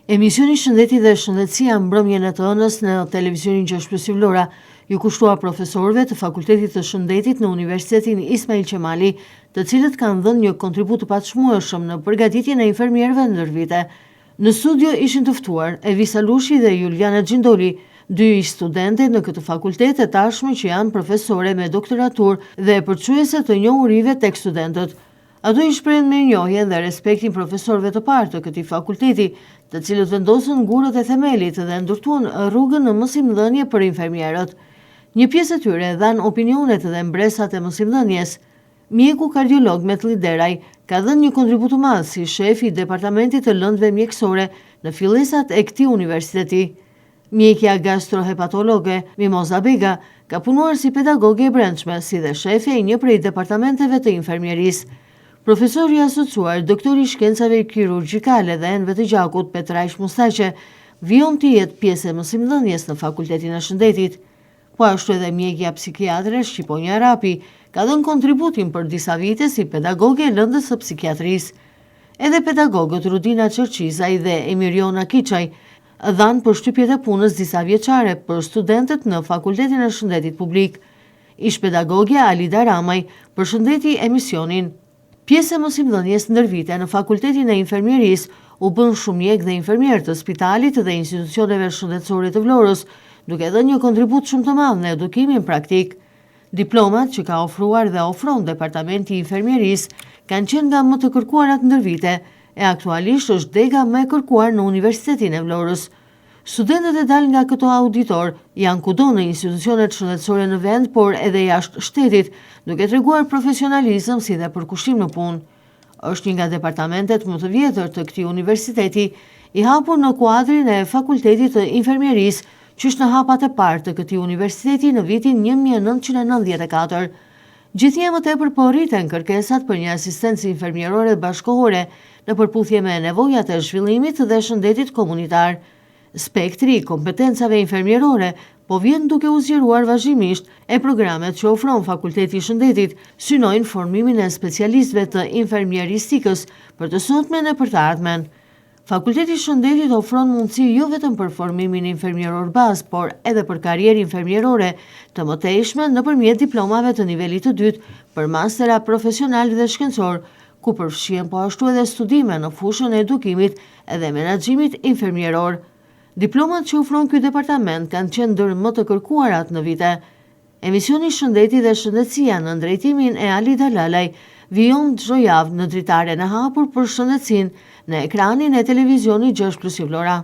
Emisioni Shëndeti dhe Shëndetësia mbrëmjen e të ënës në televizionin 6+ Vlora ju kushtua profesorëve të Fakultetit të Shëndetit në Universitetin Ismail Qemali, të cilët kanë dhënë një kontribut të pachmueshëm në përgatitjen e infermierëve ndër vite. Në studio ishin të ftuar Evisa Lushi dhe Juliana Gjindoli, dy studente në këtë fakultet e tashme që janë profesore me doktoratur dhe përçuese të njohurive tek studentët. Ato i shprehin me njohjen dhe respektin profesorëve të parë të këtij fakulteti, të cilët vendosën gurët e themelit dhe ndërtuan rrugën në mësimdhënie për infermierët. Një pjesë e tyre dhanë opinionet dhe mbresat e mësimdhënies. Mjeku kardiolog Metli Deraj ka dhënë një kontribut të madh si shefi i Departamentit të Lëndëve Mjekësore në fillesat e këtij universiteti. Mjekja gastrohepatologe Mimoza Bega ka punuar si pedagoge e brendshme, si dhe shefe e një prej departamenteve të infermierisë. Profesori asociuar, doktori i shkencave kirurgjikale dhe enëve të gjakut Petrajsh Mustaqe vijon të jetë pjesë e mësimdhënies në Fakultetin e Shëndetit. Po ashtu edhe mjekja psikiatre Shqiponja Rapi ka dhënë kontributin për disa vite si pedagoge e lëndës së psikiatrisë. Edhe pedagogët Rudina Qerqizaj dhe Emiriona Kiçaj dhanë përshtypjet e punës disa vjeçare për studentët në Fakultetin e Shëndetit Publik. Ish pedagogja Alida Ramaj përshëndeti emisionin. Pjesë e mësimdhënies ndër vite në Fakultetin e Infermierisë u bën shumë mjek dhe infermier të spitalit dhe institucioneve shëndetësore të Vlorës, duke dhënë një kontribut shumë të madh në edukimin praktik. Diplomat që ka ofruar dhe ofron Departamenti i Infermierisë kanë qenë nga më të kërkuarat ndër vite e aktualisht është dega më e kërkuar në Universitetin e Vlorës. Studentët e dalë nga këto auditor janë kudo në institucionet shëndetësore në vend, por edhe jashtë shtetit, duke treguar profesionalizëm si dhe përkushtim në punë. Është një nga departamentet më të vjetër të këtij universiteti, i hapur në kuadrin e Fakultetit të Infermierisë, qysh në hapat e parë të këtij universiteti në vitin 1994. Gjithnjë më tepër po rriten kërkesat për një asistencë infermierore bashkëkohore në përputhje me nevojat e zhvillimit dhe shëndetit komunitar. Spektri i kompetencave infermierore po vjen duke u zgjeruar vazhdimisht e programet që ofron Fakulteti i Shëndetit synojnë formimin e specialistëve të infermieristikës për të sotmen e për të ardhmen. Fakulteti i Shëndetit ofron mundësi jo vetëm për formimin infermieror bazë, por edhe për karrierë infermierore të mëtejshme nëpërmjet diplomave të nivelit të dytë për mastera profesional dhe shkencor, ku përfshihen po ashtu edhe studime në fushën e edukimit edhe menaxhimit infermieror. Diplomat që ofron ky departament kanë qenë ndër më të kërkuarat në vite. Emisioni Shëndeti dhe Shëndetësia në drejtimin e Alida Lalaj vijon çdo javë në dritaren e hapur për shëndetësinë në ekranin e televizionit 6+ Vlora.